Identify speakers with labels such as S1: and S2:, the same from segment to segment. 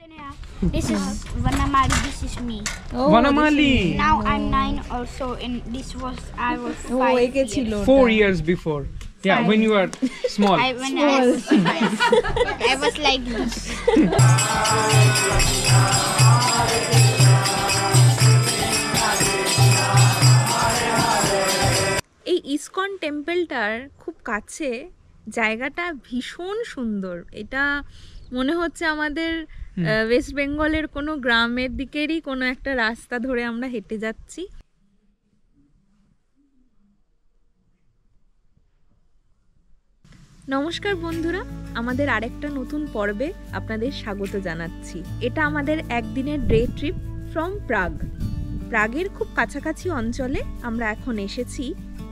S1: This is Vanamali, this is me.
S2: Oh,
S3: Vanamali.
S1: Now I'm 9 also, and I was 5 years.
S3: 4 years before. Yeah, when you were small.
S1: I was 5. I was like this.
S2: এই ISKCON টেম্পলটার খুব কাছে জায়গাটা ভীষণ সুন্দর। এটা মনে হচ্ছে আমাদের ওয়েস্ট বেঙ্গলের কোনো গ্রামের দিকেরই কোনো একটা রাস্তা ধরে আমরা হেঁটে যাচ্ছি। নমস্কার বন্ধুরা, আমাদের আরেকটা নতুন পর্বে আপনাদের স্বাগত জানাচ্ছি। এটা আমাদের একদিনের ডে ট্রিপ ফ্রম প্রাগ। প্রাগের খুব কাছাকাছি অঞ্চলে আমরা এখন এসেছি।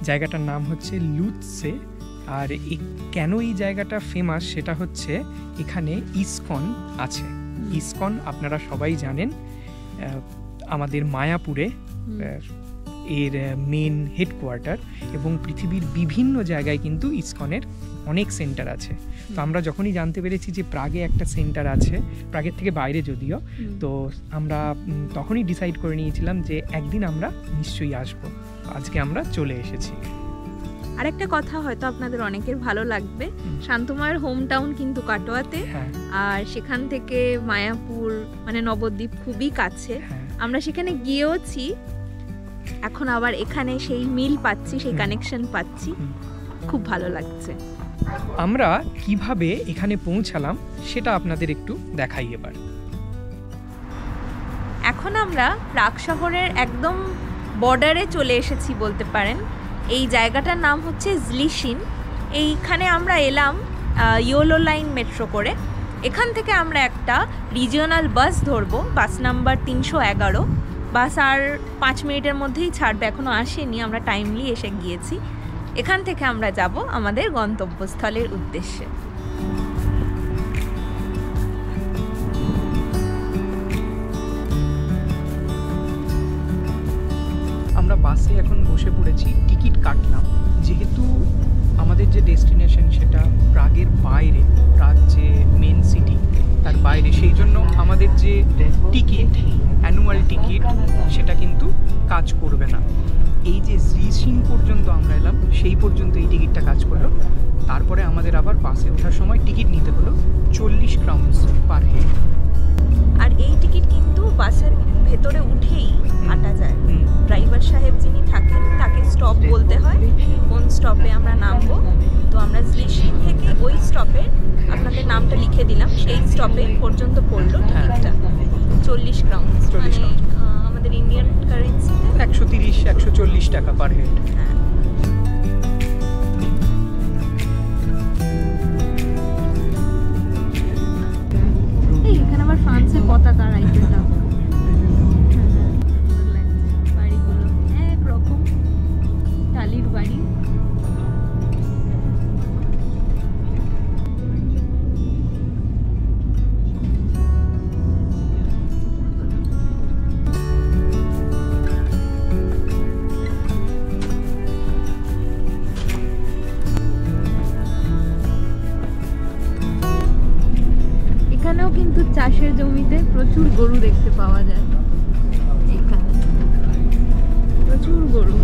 S3: জায়গাটার নাম হচ্ছে লুৎসে। আর কেন এই জায়গাটা ফেমাস সেটা হচ্ছে এখানে ইসকন আছে। ইসকন আপনারা সবাই জানেন আমাদের মায়াপুরে এর মেন হেডকোয়ার্টার, এবং পৃথিবীর বিভিন্ন জায়গায় কিন্তু ইসকনের অনেক সেন্টার আছে। তো আমরা যখনই জানতে পেরেছি যে প্রাগে একটা সেন্টার আছে, প্রাগের থেকে বাইরে যদিও, তো আমরা তখনই ডিসাইড করে নিয়েছিলাম যে একদিন আমরা নিশ্চয়ই আসবো। আজকে আমরা চলে এসেছি।
S2: আরেকটা কথা হয়তো আপনাদের অনেকের ভালো লাগবে, শান্তময়ের হোম টাউন কিন্তু কাটোয়াতে, আর সেখান থেকে মায়াপুর মানে নবদ্বীপ খুবই কাছে। আমরা সেখানে গিয়েওছি, এখন আবার এখানে সেই মিল পাচ্ছি, সেই কানেকশন পাচ্ছি, খুব ভালো লাগছে।
S3: আমরা কিভাবে এখানে পৌঁছালাম সেটা আপনাদের একটু দেখাই এবার।
S2: এখন আমরা প্রাগ শহরের একদম বর্ডারে চলে এসেছি বলতে পারেন। এই জায়গাটার নাম হচ্ছে ঝলিসিন। এইখানে আমরা এলাম ইয়োলো লাইন মেট্রো করে। এখান থেকে আমরা একটা রিজিওনাল বাস ধরবো, বাস নাম্বার 311। বাস আর 5 মিনিটের মধ্যেই ছাড়বে, এখনও আসেনি, আমরা টাইমলি এসে গিয়েছি। এখান থেকে আমরা যাব আমাদের গন্তব্যস্থলের উদ্দেশ্যে।
S3: আমরা বাসে এখন বসে পড়েছি, টিকিট কাটলাম। যেহেতু আমাদের যে ডেস্টিনেশন সেটা প্রাগের বাইরে, প্রাগ যে মেন সিটি তার বাইরে, সেই জন্য আমাদের যে টিকিট, অ্যানুয়াল টিকিট, সেটা কিন্তু কাজ করবে না। এই যে ঝলিসিন পর্যন্ত আমরা এলাম, সেই পর্যন্ত এই টিকিটটা কাজ করলো। তারপরে আমাদের আবার বাসে ওঠার সময় টিকিট নিতে হলো 40 ক্রাউনস পার হেড।
S2: আর এই টিকিট কিন্তু বাসের ভেতরে উঠেই কাটা যায়। ড্রাইভার সাহেব যিনি থাকেন তাকে স্টপ বলতে হয়, কোন স্টপে আমরা নামবো। তো আমরা ঝলিসিন থেকে ওই স্টপে আপনাদের নামটা লিখে দিলাম, সেই স্টপে পর্যন্ত পড়লো টিকিটটা 40 ক্রাউনস, মানে আমাদের ইন্ডিয়ান কারেন্সিতে
S3: 130-140 টাকা পার হেড।
S2: এখানে আবার ফ্রান্সের পতাকা রাইফেলটা, বাড়িগুলো একরকম টালির বাড়ি। এখানেও কিন্তু চাষের জমিতে প্রচুর গরু দেখতে পাওয়া যায়। এখানে প্রচুর গরু।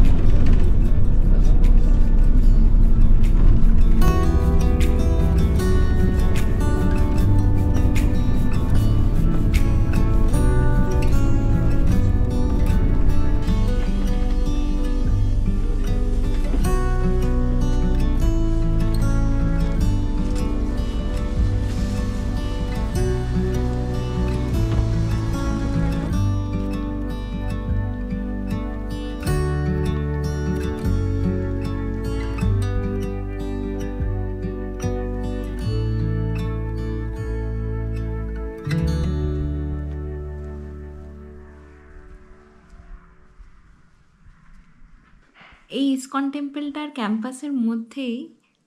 S2: এই ইসকন টেম্পলটার ক্যাম্পাসের মধ্যেই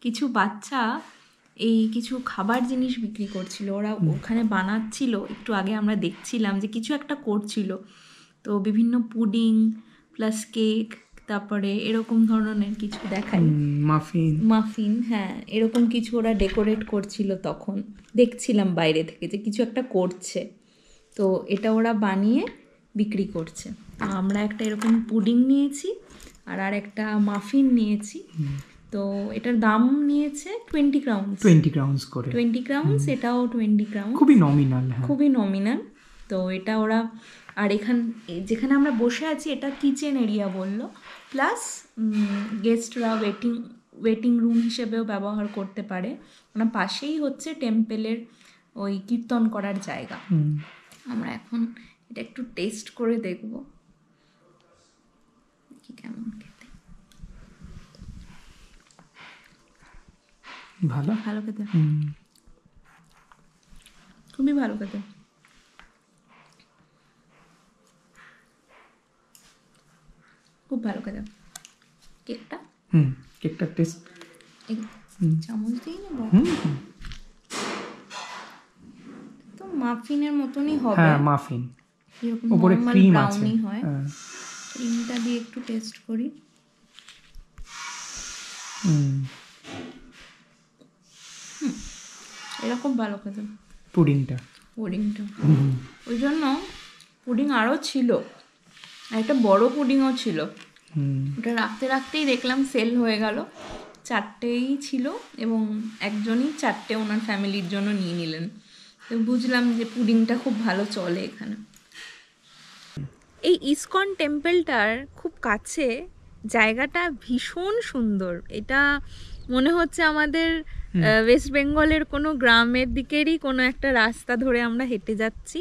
S2: কিছু বাচ্চা এই কিছু খাবার জিনিস বিক্রি করছিল, ওরা ওখানে বানাচ্ছিল। একটু আগে আমরা দেখছিলাম যে কিছু একটা করছিল। তো বিভিন্ন পুডিং প্লাস কেক, তারপরে এরকম ধরনের কিছু দেখাই, মাফিন, হ্যাঁ এরকম কিছু ওরা ডেকোরেট করছিল। তখন দেখছিলাম বাইরে থেকে যে কিছু একটা করছে। তো এটা ওরা বানিয়ে বিক্রি করছে। তো আমরা একটা এরকম পুডিং নিয়েছি আর একটা মাফিন নিয়েছি। তো এটার দাম নিয়েছে 20 ক্রাউন্স।
S3: 20 ক্রাউন্স করে।
S2: 20 ক্রাউন্স, এটাও 20 ক্রাউন্স।
S3: খুবই নমিনাল। হ্যাঁ,
S2: খুবই নমিনাল। তো এটা ওরা, আর যেখানে আমরা বসে আছি এটা কিচেন এরিয়া বললো, প্লাস গেস্টরা ওয়েটিং রুম হিসেবেও ব্যবহার করতে পারে। ওনার পাশেই হচ্ছে টেম্পেলের ওই কীর্তন করার জায়গা। আমরা এখন এটা একটু টেস্ট করে দেখব কি কেমন খেতে।
S3: ভালো
S2: ভালো খেতে, খুবই ভালো খেতে। খুব ভালো খেতে কেকটা।
S3: কেকটার টেস্ট
S2: চামচ দিয়ে নেব তো মাফিনের মতনই হবে।
S3: হ্যাঁ, মাফিন,
S2: এরকম
S3: উপরে
S2: নরমাল
S3: ক্রিম আছে।
S2: ব্রাউনি হয়। ক্রিমটা দিয়ে একটু টেস্ট করি। এরকম ভালো খেতে
S3: পুডিংটা।
S2: ওই জন্য পুডিং আরও ছিল, আর একটা বড় পুডিংও ছিল। ওটা রাখতে রাখতেই দেখলাম সেল হয়ে গেল। 4টেই ছিল এবং একজনই 4টে ওনার ফ্যামিলির জন্য নিয়ে নিলেন। তো বুঝলাম যে পুডিংটা খুব ভালো চলে এখানে। এই ইসকন টেম্পলটার খুব কাছে, জায়গাটা ভীষণ সুন্দর। এটা মনে হচ্ছে আমাদের ওয়েস্ট বেঙ্গলের কোনো গ্রামের দিকেরই কোনো একটা রাস্তা ধরে আমরা হেঁটে যাচ্ছি।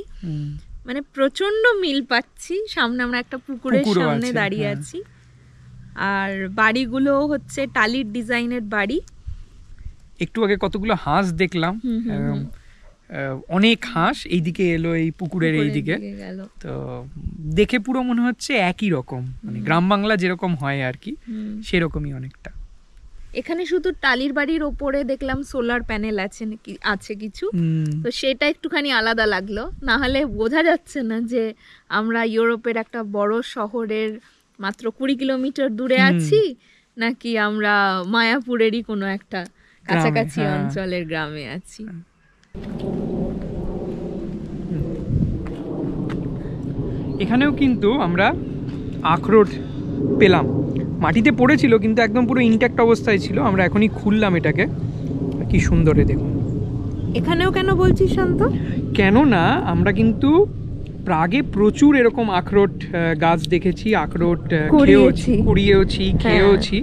S2: মানে প্রচন্ড মিল পাচ্ছি। সামনে আমরা একটা পুকুরের সামনে দাঁড়িয়ে আছি, আর বাড়িগুলো হচ্ছে টালির ডিজাইনের বাড়ি।
S3: একটু আগে কতগুলো হাঁস দেখলাম, অনেক হাঁস এইদিকে এলো, এই পুকুরের এইদিকে। তো দেখে পুরো মনে হচ্ছে একই রকম, মানে গ্রাম বাংলা যেরকম হয় আর কি, সেরকমই অনেকটা।
S2: এখানে শুধু টালির বাড়ির ওপরে দেখলাম সোলার প্যানেল আছে কিছু, তো সেটা একটুখানি আলাদা লাগলো। না হলে বোঝা যাচ্ছে না যে আমরা ইউরোপের একটা বড় শহরের মাত্র 20 কিলোমিটার দূরে আছি, নাকি আমরা মায়াপুরেরই কোনো একটা কাছাকাছি অঞ্চলের গ্রামে আছি।
S3: এখানেও কিন্তু আমরা আখরোট পেলাম, মাটিতে পড়েছিল কিন্তু একদম পুরো ইনট্যাক্ট অবস্থায় ছিল। আমরা এখনই খুললাম এটাকে, কি সুন্দর দেখুন।
S2: এখানেও কেন বলছিস শান্ত?
S3: কেননা আমরা কিন্তু প্রাগে প্রচুর এরকম আখরোট গাছ দেখেছি, আখরোট কুড়িয়েছি, খেয়েওছি,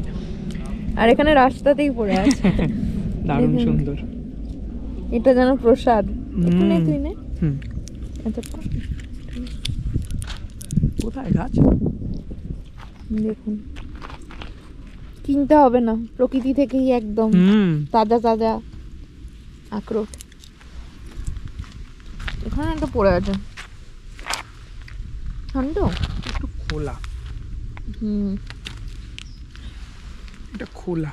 S2: আর এখানে রাস্তাতেই পড়ে আছে।
S3: দারুণ সুন্দর।
S2: এটা যেন প্রসাদ। এখানে তুই নে। আচ্ছা,
S3: কোথায় গাছ?
S2: দেখুন, কিনতে হবে না, প্রকৃতি থেকেই একদম তাজা তাজা আখরোট। এখানে একটা পড়ে আছে, ঠান্ড
S3: একটু খোলা। এটা খোলা,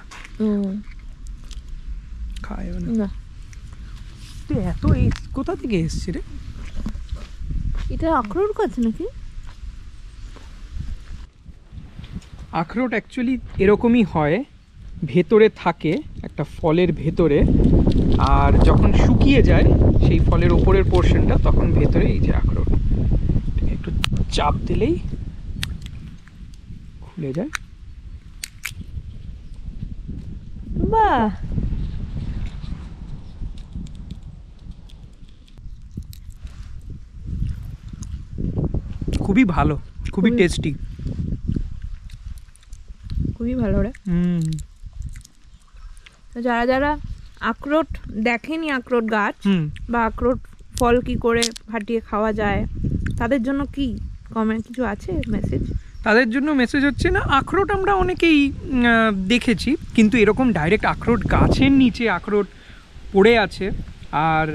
S3: খায় না। এত কোথা থেকে এসছে রে?
S2: এটা আখরোট গাছ নাকি?
S3: আখরোট অ্যাকচুয়ালি এরকমই হয়, ভেতরে থাকে একটা ফলের ভেতরে, আর যখন শুকিয়ে যায় সেই ফলের ওপরের পোর্শনটা, তখন ভেতরে এই যে আখরোট, একটু চাপ দিলেই খুলে যায়।
S2: বাহ,
S3: খুবই ভালো, খুবই টেস্টি,
S2: খুবই ভালো রে। যারা যারা আখরোট দেখেনি, আখরোট গাছ বা আখরোট ফল কি করে ফাটিয়ে খাওয়া যায়, তাদের জন্য কি কমেন্ট কিছু আছে মেসেজ?
S3: তাদের জন্য মেসেজ হচ্ছে না, আখরোট আমরা অনেকেই দেখেছি, কিন্তু এরকম ডাইরেক্ট আখরোট গাছের নিচে আখরোট পড়ে আছে আর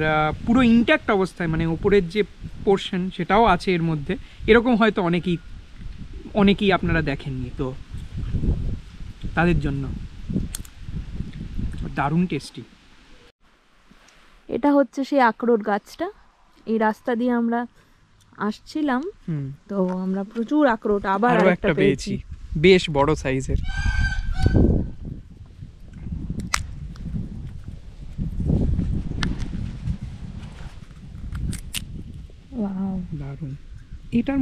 S3: পুরো ইনট্যাক্ট অবস্থায়, মানে উপরের যে পোর্শন সেটাও আছে এর মধ্যে, এরকম হয়তো অনেকেই আপনারা দেখেননি। তো তাদের জন্য দারুণ টেস্টি।
S2: এটা হচ্ছে সেই আখরোট গাছটা। এই রাস্তা দিয়ে আমরা আসছিলাম, তো আমরা প্রচুর আখরোট আবার একটা পেয়েছি,
S3: বেশ বড় সাইজের।
S2: ওয়াও,
S3: দারুণ। এটার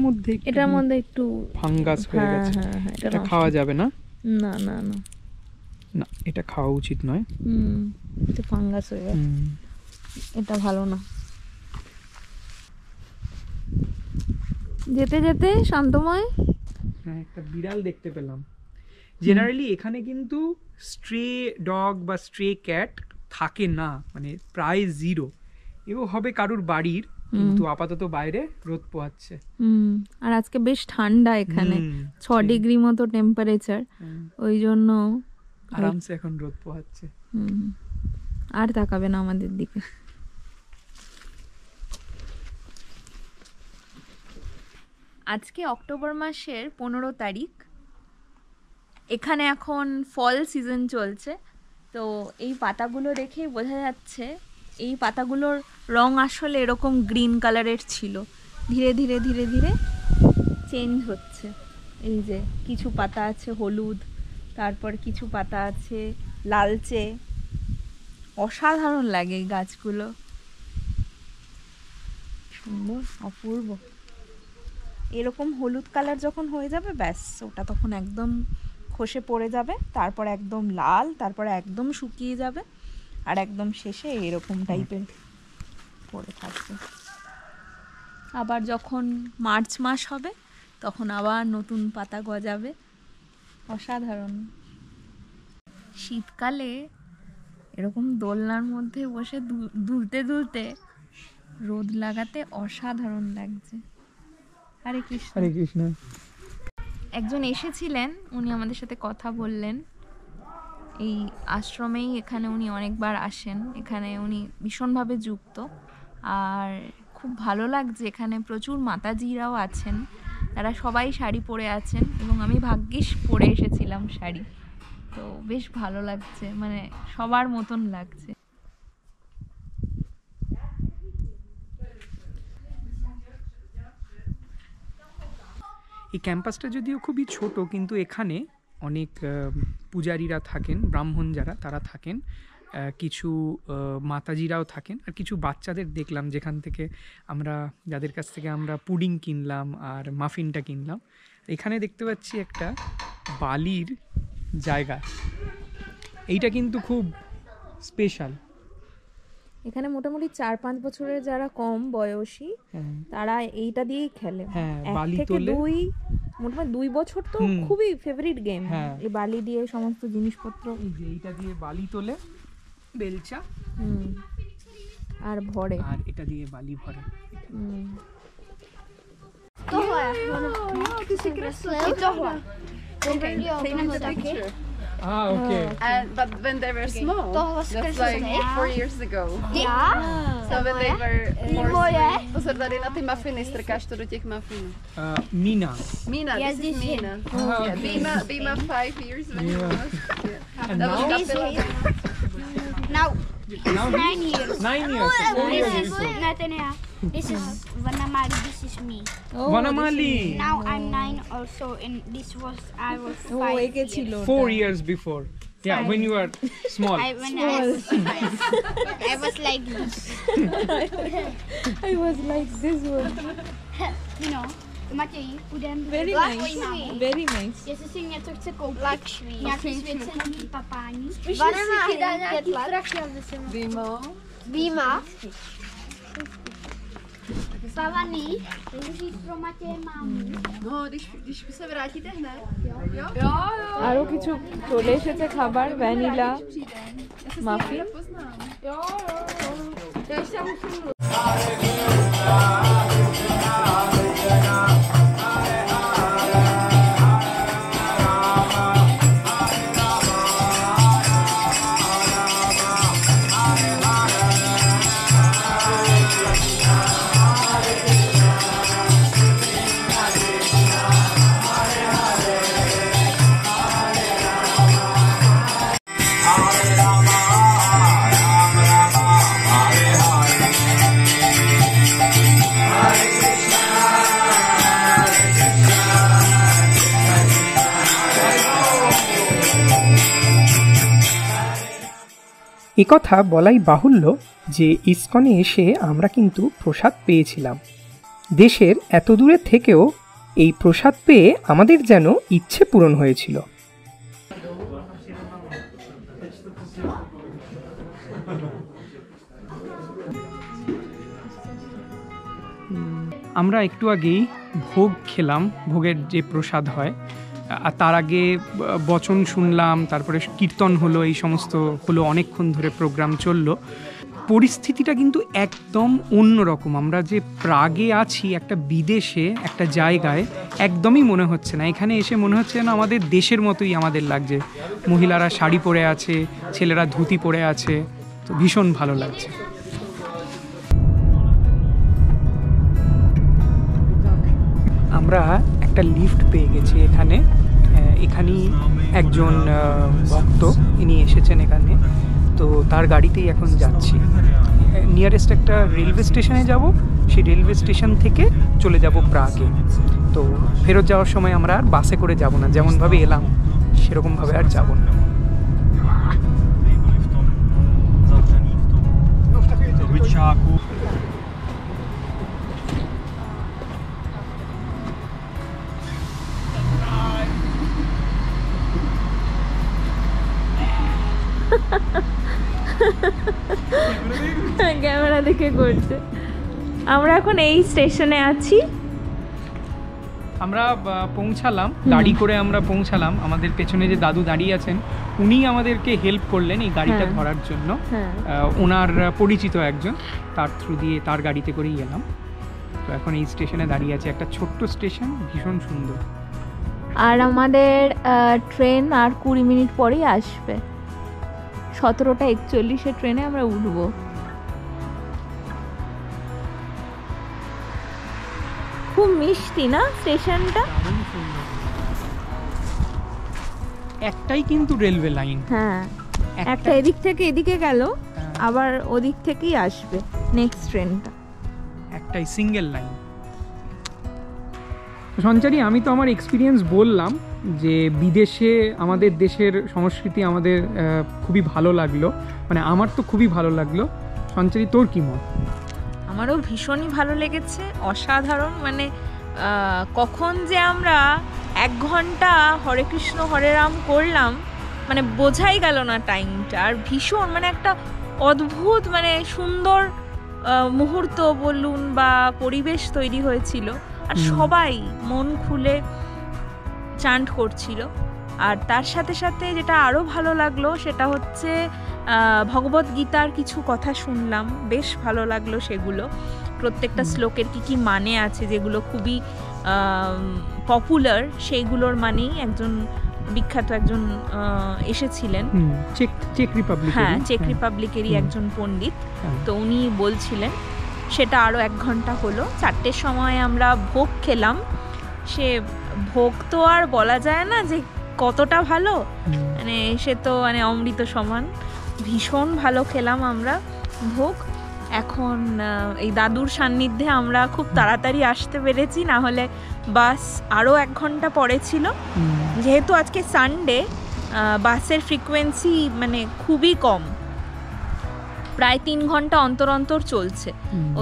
S3: মধ্যে
S2: একটু
S3: ফাঙ্গাস হয়ে গেছে।
S2: হ্যাঁ,
S3: এটা খাওয়া যাবে না?
S2: না না না
S3: না, এটা খাওয়া উচিত নয়।
S2: এটা ফাঙ্গাস হয়ে গেছে, এটা ভালো না। যেতে যেতে শান্তময়
S3: হ্যাঁ, একটা বিড়াল দেখতে পেলাম। জেনারেলি এখানে কিন্তু স্ট্রে ডগ বা স্ট্রে ক্যাট থাকে না, মানে প্রায় জিরো। এও হবে কারুর বাড়ির, কিন্তু আপাতত বাইরে রোদ পোহাচ্ছে।
S2: আর আজকে বেশ ঠান্ডা এখানে, 6 ডিগ্রি মতো টেম্পারেচার, ওই জন্য
S3: আরামসে এখন রোদ পোহাচ্ছে।
S2: আর তাকাবে না আমাদের দিকে। আজকে অক্টোবর মাসের 15 তারিখ। এখানে এখন ফল সিজন চলছে, তো এই পাতাগুলো দেখেই বোঝা যাচ্ছে এই পাতাগুলোর রং আসলে এরকম গ্রিন কালারের ছিল, ধীরে ধীরে ধীরে ধীরে চেঞ্জ হচ্ছে। এই যে কিছু পাতা আছে হলুদ, তারপর কিছু পাতা আছে লালচে। অসাধারণ লাগে এই গাছগুলো, সুন্দর অপূর্ব। এরকম হলুদ কালার যখন হয়ে যাবে ব্যাস, ওটা তখন একদম খসে পড়ে যাবে, তারপর একদম লাল, তারপর একদম শুকিয়ে যাবে, আর একদম শেষে এরকম টাইপের পড়ে থাকবে। আবার যখন মার্চ মাস হবে তখন আবার নতুন পাতা গজাবে। অসাধারণ। শীতকালে এরকম দোলনার মধ্যে বসে দুলতে দুলতে রোদ লাগাতে অসাধারণ লাগছে। হরে কৃষ্ণ।
S3: হরে কৃষ্ণ।
S2: একজন এসেছিলেন, উনি আমাদের সাথে কথা বললেন। এই আশ্রমেই এখানে উনি অনেকবার আসেন, এখানে উনি ভীষণভাবে যুক্ত। আর খুব ভালো লাগছে, এখানে প্রচুর মাতাজিরাও আছেন, তারা সবাই শাড়ি পরে আছেন, এবং আমি ভাগ্যিস পরে এসেছিলাম শাড়ি, তো বেশ ভালো লাগছে, মানে সবার মতন লাগছে।
S3: এই ক্যাম্পাসটা যদিও খুবই ছোট, কিন্তু এখানে অনেক পূজারীরা থাকেন, ব্রাহ্মণ যারা তারা থাকেন, কিছু মাতাজিরাও থাকেন, আর কিছু বাচ্চাদের দেখলাম যেখান থেকে যাদের কাছ থেকে আমরা পুডিং কিনলাম আর মাফিনটা কিনলাম। এখানে দেখতে পাচ্ছি একটা বালির জায়গা, এইটা কিন্তু খুব স্পেশাল।
S2: এখানে মোটামুটি 4-5 বছরের যারা কম বয়সী তারা এইটা দিয়েই খেলে।
S3: বালি
S2: থেকে
S3: তোলে,
S2: মোটামুটি 2 বছর তো খুবই ফেভারিট গেম, এই বালি দিয়ে সমস্ত জিনিসপত্র।
S3: এইটা দিয়ে বালি তোলে, বেলচা,
S2: আর ভরে,
S3: আর এটা দিয়ে বালি ভরে।
S1: Tohle. Ty jsi kreslil? I tohle.
S4: Take a picture.
S3: Okay.
S4: But when they were small, that's like 4 years ago.
S1: Já?
S4: So when they were more
S1: Moje?
S4: sweet. Pozor, tady na ty mafiny, strkáš to do těch mafinů.
S3: Mina.
S4: Mina,
S1: Yes,
S4: this is
S1: this is-
S4: Mina.
S3: Okay.
S4: Yeah, Bima 5 years when he
S3: Yeah.
S4: was. Yeah.
S3: And
S4: That was
S3: now?
S1: This
S4: Kapila.
S1: Now,
S3: Now
S1: 9 years.
S3: 9 years. 4
S1: This
S3: years
S1: is
S3: before.
S1: Nathania. This is Vanamali. This is me.
S3: Vanamali.
S1: Now I'm 9 also, and I was 5
S2: ও একে ছিল
S3: 4 years before. Yeah, when you were small.
S1: When I was like this.
S2: I was like this one.
S1: You know, Matěj, půjdeme
S2: Very
S1: do
S2: nice.
S1: Lakšmi.
S2: Very nice.
S1: Jestli si něco chce koupit, nějaký svěcený papání.
S4: Bimo.
S1: Býma. Pavaný, můžu jít pro Matěje mámu.
S4: No, když se vrátíte hned.
S2: আরো কিছু চলে এসেছে খাবার, vanilla muffin.
S3: একথা বলাই বাহুল্য যে ইসকনে এসে আমরা কিন্তু প্রসাদ পেয়েছিলাম। দেশের এত দূরে থেকেও এই প্রসাদ পেয়ে আমাদের যেন ইচ্ছে পূরণ হয়েছিল। আমরা একটু আগেই ভোগ খেলাম, ভোগের যে প্রসাদ হয়, আর তার আগে বচন শুনলাম, তারপরে কীর্তন হলো, এই সমস্ত হলো, অনেকক্ষণ ধরে প্রোগ্রাম চললো। পরিস্থিতিটা কিন্তু একদম অন্যরকম। আমরা যে প্রাগে আছি, একটা বিদেশে, একটা জায়গায়, একদমই মনে হচ্ছে না। এখানে এসে মনে হচ্ছে না আমাদের দেশের মতোই আমাদের লাগছে। মহিলারা শাড়ি পরে আছে, ছেলেরা ধুতি পরে আছে, তো ভীষণ ভালো লাগছে। আমরা একটা লিফট পেয়ে গেছি এখানে। এখানেই একজন ভক্ত, ইনি এসেছেন এখানে, তো তার গাড়িতেই এখন যাচ্ছি। নিয়ারেস্ট একটা রেলওয়ে স্টেশনে যাব, সেই রেলওয়ে স্টেশন থেকে চলে যাব প্রাগে। তো ফেরত যাওয়ার সময় আমরা আর বাসে করে যাব না, যেমনভাবে এলাম সেরকমভাবে আর যাব না।
S2: ক্যামেরা দেখে করছে। আমরা এখন এই স্টেশনে আছি।
S3: আমরা পৌঁছালাম, গাড়ি করে আমরা পৌঁছালাম। আমাদের পেছনে যে দাদু দাঁড়িয়ে আছেন, উনি আমাদেরকে হেল্প করলেন এই গাড়িটা ধরার জন্য। ওনার পরিচিত একজন, তার থ্রু দিয়ে তার গাড়িতে করেই এলাম। তো এখন এই স্টেশনে দাঁড়িয়ে আছে, একটা ছোট্ট স্টেশন, ভীষণ সুন্দর।
S2: আর আমাদের ট্রেন আর 20 মিনিট পরেই আসবে। 17টা 41 ট্রেনে আমরা উঠবো। খুব মিষ্টি না স্টেশনটা?
S3: একটাই কিন্তু রেলওয়ে লাইন।
S2: হ্যাঁ, একটা এদিক থেকে এদিকে গেল, আবার ওদিক থেকেই আসবে নেক্সট ট্রেনটা।
S3: একটাই সিঙ্গেল লাইন। সঞ্চারী, আমি তো আমার এক্সপিরিয়েন্স বললাম যে বিদেশে আমাদের দেশের সংস্কৃতি আমাদের খুবই ভালো লাগলো, মানে আমার তো খুবই ভালো লাগলো। সঞ্চারী, তোর কি মত?
S2: আমারও ভীষণই ভালো লেগেছে, অসাধারণ। মানে কখন যে আমরা 1 ঘন্টা হরে কৃষ্ণ হরে রাম করলাম, মানে বোঝাই গেল না টাইমটা। আর ভীষণ মানে একটা অদ্ভুত, মানে সুন্দর মুহূর্ত বলুন বা পরিবেশ তৈরি হয়েছিল। আর সবাই মন খুলে চান্ট করছিল। আর তার সাথে সাথে যেটা আরও ভালো লাগলো সেটা হচ্ছে ভগবত গীতার কিছু কথা শুনলাম, বেশ ভালো লাগলো সেগুলো। প্রত্যেকটা শ্লোকের কি মানে আছে, যেগুলো খুবই পপুলার, সেইগুলোর মানেই একজন বিখ্যাত একজন এসেছিলেন, চেক রিপাবলিকেরই একজন পণ্ডিত। তো উনি বলছিলেন, সেটা আরও 1 ঘন্টা হলো। 4টের সময় আমরা ভোগ খেলাম। সে ভোগ তো আর বলা যায় না যে কতটা ভালো, মানে সে তো মানে অমৃত সমান। ভীষণ ভালো খেলাম আমরা ভোগ। এখন এই দাদুর সান্নিধ্যে আমরা খুব তাড়াতাড়ি আসতে পেরেছি, না হলে বাস আরও 1 ঘন্টা পরে ছিল। যেহেতু আজকে সানডে, বাসের ফ্রিকোয়েন্সি মানে খুবই কম, প্রায় 3 ঘন্টা অন্তর অন্তর চলছে।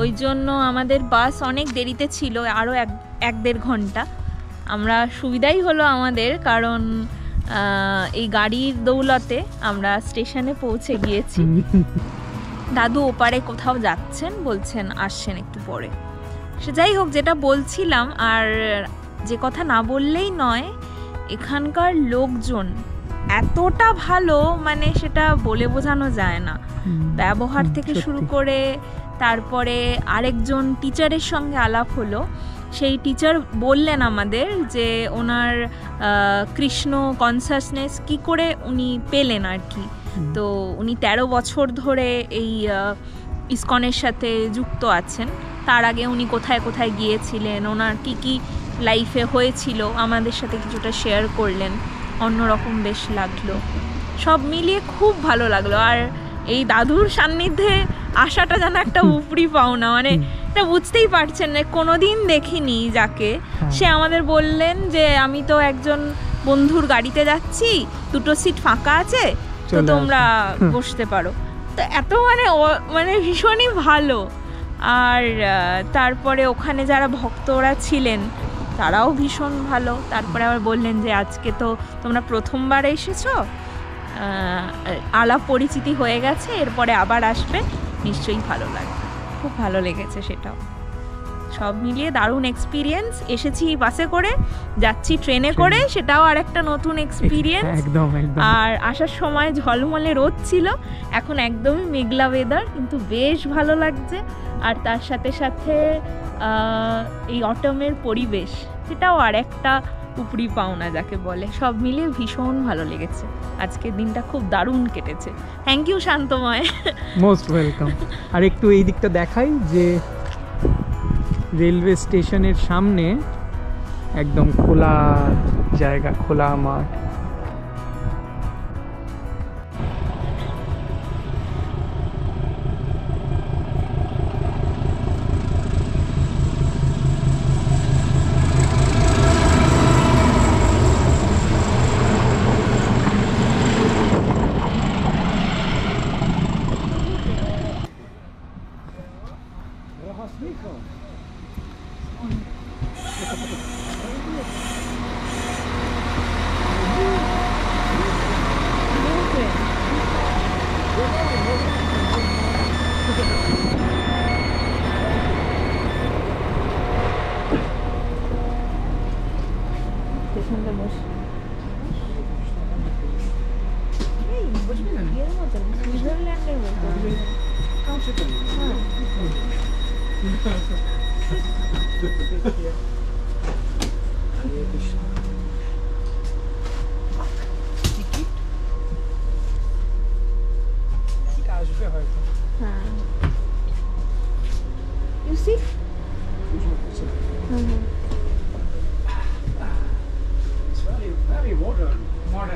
S2: ওই জন্য আমাদের বাস অনেক দেরিতে ছিল, আরও 1-1.5 ঘন্টা। আমরা সুবিধাই হলো আমাদের, কারণ এই গাড়ির দৌলতে আমরা স্টেশনে পৌঁছে গিয়েছি। দাদু ওপারে কোথাও যাচ্ছেন, বলছেন আসছেন একটু পরে। সে যাই হোক, যেটা বলছিলাম, আর যে কথা না বললেই নয়, এখানকার লোকজন এতটা ভালো, মানে সেটা বলে বোঝানো যায় না। ব্যবহার থেকে শুরু করে, তারপরে আরেকজন টিচারের সঙ্গে আলাপ হলো। সেই টিচার বললেন আমাদের যে ওনার কৃষ্ণ কনসাসনেস কি করে উনি পেলেন আর কি। তো উনি 13 বছর ধরে এই ইসকনের সাথে যুক্ত আছেন। তার আগে উনি কোথায় কোথায় গিয়েছিলেন, ওনার কি লাইফে হয়েছিল, আমাদের সাথে কিছুটা শেয়ার করলেন। অন্যরকম বেশ লাগলো, সব মিলিয়ে খুব ভালো লাগলো। আর এই দাদুর সান্নিধ্যে আসাটা যেন একটা উপরি পাওনা, মানে এটা বুঝতেই পারছেন না, কোনোদিন দেখিনি যাকে। সে আমাদের বললেন যে আমি তো একজন বন্ধুর গাড়িতে যাচ্ছি, 2টো সিট ফাঁকা আছে, তো তোমরা বসতে পারো। তো এত মানে ভীষণই ভালো। আর তারপরে ওখানে যারা ভক্তরা ছিলেন তারাও ভীষণ ভালো। তারপরে আবার বললেন যে আজকে তো তোমরা প্রথমবার এসেছো, আলাপ পরিচিতি হয়ে গেছে, এরপরে আবার আসবে, নিশ্চয়ই ভালো লাগবে। খুব ভালো লেগেছে সেটাও। সব মিলিয়ে দারুণ এক্সপিরিয়েন্স। এসেছি বাসে করে, যাচ্ছি ট্রেনে করে, সেটাও আর একটা নতুন এক্সপিরিয়েন্স।
S3: একদম।
S2: আর আসার সময় ঝলমলে রোদ ছিল, এখন একদমই মেঘলা ওয়েদার, কিন্তু বেশ ভালো লাগছে। আর তার সাথে সাথে এই অটমের পরিবেশ, সেটাও আর একটা উপরি পাওনা যাকে বলে। সব মিলিয়ে ভীষণ ভালো লেগেছে। আজকের দিনটা খুব দারুণ কেটেছে। Thank you Shantamoy.
S3: Most welcome. আর একটু এই দিকটা দেখাই যে রেলওয়ে স্টেশনের সামনে একদম খোলা জায়গা, খোলা মাঠ। আসবে হয়তো।
S2: You see?
S3: It's very modern.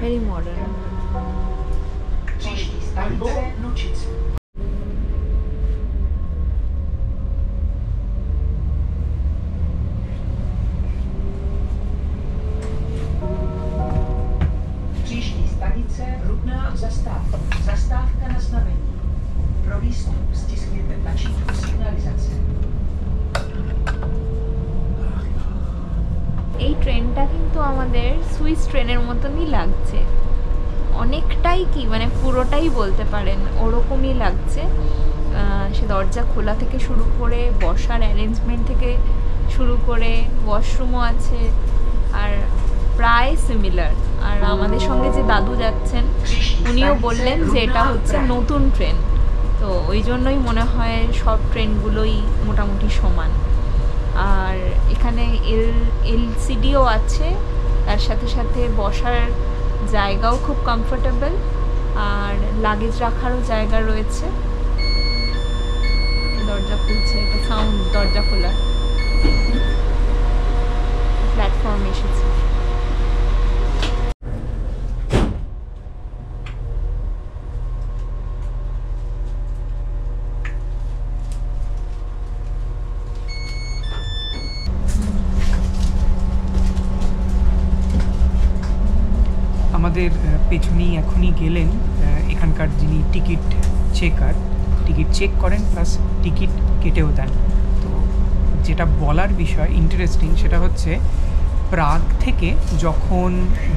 S2: Very modern.
S5: Příští stanice Rudná zastávka. Zastávka na znamení. Pro výstup stiskněte tlačítko signalizace.
S2: এই ট্রেনটা কিন্তু আমাদের সুইস ট্রেনের মতনই লাগছে, অনেকটাই কি মানে পুরোটাই বলতে পারেন ওরকমই লাগছে। সে দরজা খোলা থেকে শুরু করে, বসার অ্যারেঞ্জমেন্ট থেকে শুরু করে, ওয়াশরুমও আছে, আর প্রায় সিমিলার। আর আমাদের সঙ্গে যে দাদু যাচ্ছেন উনিও বললেন যে এটা হচ্ছে নতুন ট্রেন, তো ওই জন্যই মনে হয় সব ট্রেনগুলোই মোটামুটি সমান। আর এখানে এলসিডিও আছে, তার সাথে সাথে বসার জায়গাও খুব কমফোর্টেবল, আর লাগেজ রাখারও জায়গা রয়েছে। দরজা খুলছে, একটা সাউন্ড দরজা খোলা। প্ল্যাটফর্মে এসেছে।
S3: আমাদের পেছনেই এখনই গেলেন এখানকার যিনি টিকিট চেক করেন প্লাস টিকিট কেটেও দেন। তো যেটা বলার বিষয় ইন্টারেস্টিং সেটা হচ্ছে প্রাগ থেকে যখন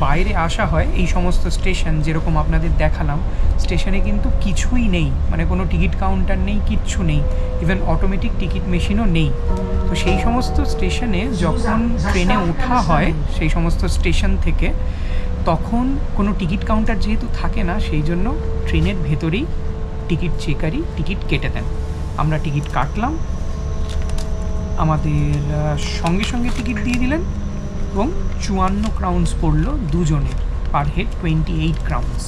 S3: বাইরে আসা হয় এই সমস্ত স্টেশন যেরকম আপনাদের দেখালাম, স্টেশনে কিন্তু কিছুই নেই, মানে কোনো টিকিট কাউন্টার নেই, কিচ্ছু নেই, ইভেন অটোমেটিক টিকিট মেশিনও নেই। তো সেই সমস্ত স্টেশনে যখন ট্রেনে ওঠা হয় সেই সমস্ত স্টেশন থেকে, তখন কোনো টিকিট কাউন্টার যেহেতু থাকে না, সেই জন্য ট্রেনের ভেতরেই টিকিট চেকারই টিকিট কেটে দেন। আমরা টিকিট কাটলাম, আমাদের সঙ্গে সঙ্গে টিকিট দিয়ে দিলেন এবং 54 ক্রাউন্স পড়লো দুজনের, পার হেড 28 ক্রাউন্স।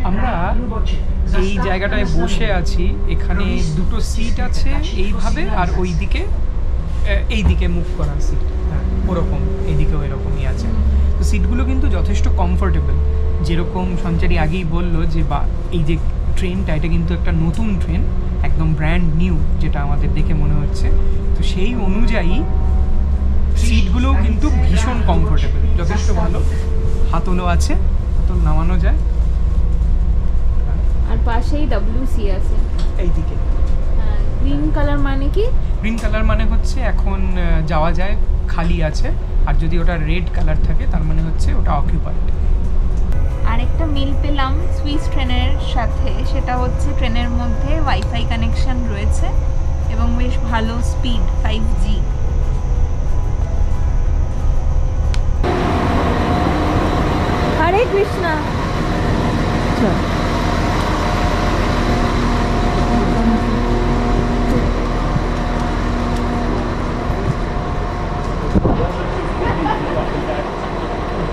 S3: আমরা এই জায়গাটায় বসে আছি, এখানে দুটো সিট আছে এইভাবে, আর এই দিকে মুভ করা সিট, ওরকম এইদিকেও এরকমই আছে। তো সিটগুলো কিন্তু যথেষ্ট কমফোর্টেবল, যেরকম সঞ্চারী আগেই বললো যে এই যে ট্রেনটা এটা কিন্তু একটা নতুন ট্রেন, একদম ব্র্যান্ড নিউ, যেটা আমাদের দেখে মনে হচ্ছে। তো সেই অনুযায়ী সিটগুলোও কিন্তু ভীষণ কমফোর্টেবল, যথেষ্ট ভালো। হাতলও আছে, হাতল নামানো যায়।
S2: আর পাশেই WC আছে
S3: এইদিকে।
S2: গ্রিন কালার মানে কি?
S3: গ্রিন কালার মানে হচ্ছে এখন যাওয়া যায়, খালি আছে। আর যদি ওটা রেড কালার থাকে তার মানে হচ্ছে ওটা অকিউপাইড।
S2: আরেকটা মিল পেলাম সুইস ট্রেনের সাথে, সেটা হচ্ছে ট্রেনের মধ্যে ওয়াইফাই কানেকশন রয়েছে এবং বেশ ভালো স্পিড 5G। হরে কৃষ্ণা।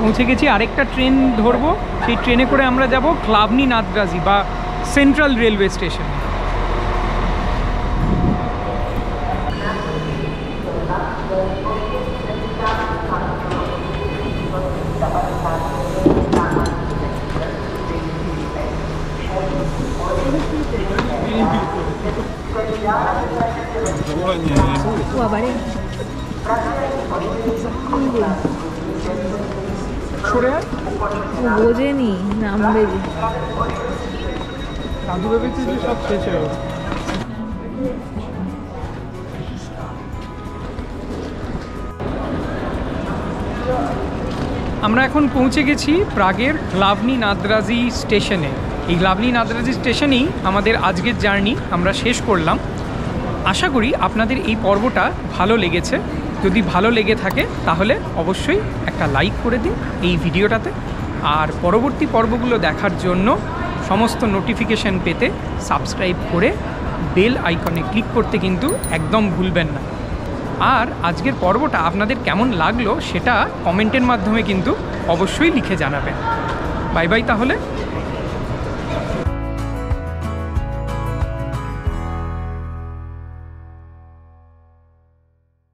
S3: পৌঁছে গেছি, আরেকটা ট্রেন ধরবো। সেই ট্রেনে করে আমরা যাব ক্লাবনি নাদরাজি বা সেন্ট্রাল রেলওয়ে স্টেশন।
S2: বোঝেনি নামবে যে
S3: দাদু ভেবেছি যে সব শেষ হয়ে গেছে। আমরা এখন পৌঁছে গেছি প্রাগের গ্লাভনি নাদরাজি স্টেশনে। এই গ্লাভনি নাদরাজি স্টেশনেই আমাদের আজকের জার্নি আমরা শেষ করলাম। আশা করি আপনাদের এই পর্বটা ভালো লেগেছে। যদি ভালো লেগে থাকে তাহলে অবশ্যই একটা লাইক করে দিন এই ভিডিওটাতে। আর পরবর্তী পর্বগুলো দেখার জন্য সমস্ত নোটিফিকেশান পেতে সাবস্ক্রাইব করে বেল আইকনে ক্লিক করতে কিন্তু একদম ভুলবেন না। আর আজকের পর্বটা আপনাদের কেমন লাগলো সেটা কমেন্টের মাধ্যমে কিন্তু অবশ্যই লিখে জানাবেন। বাই বাই তাহলে।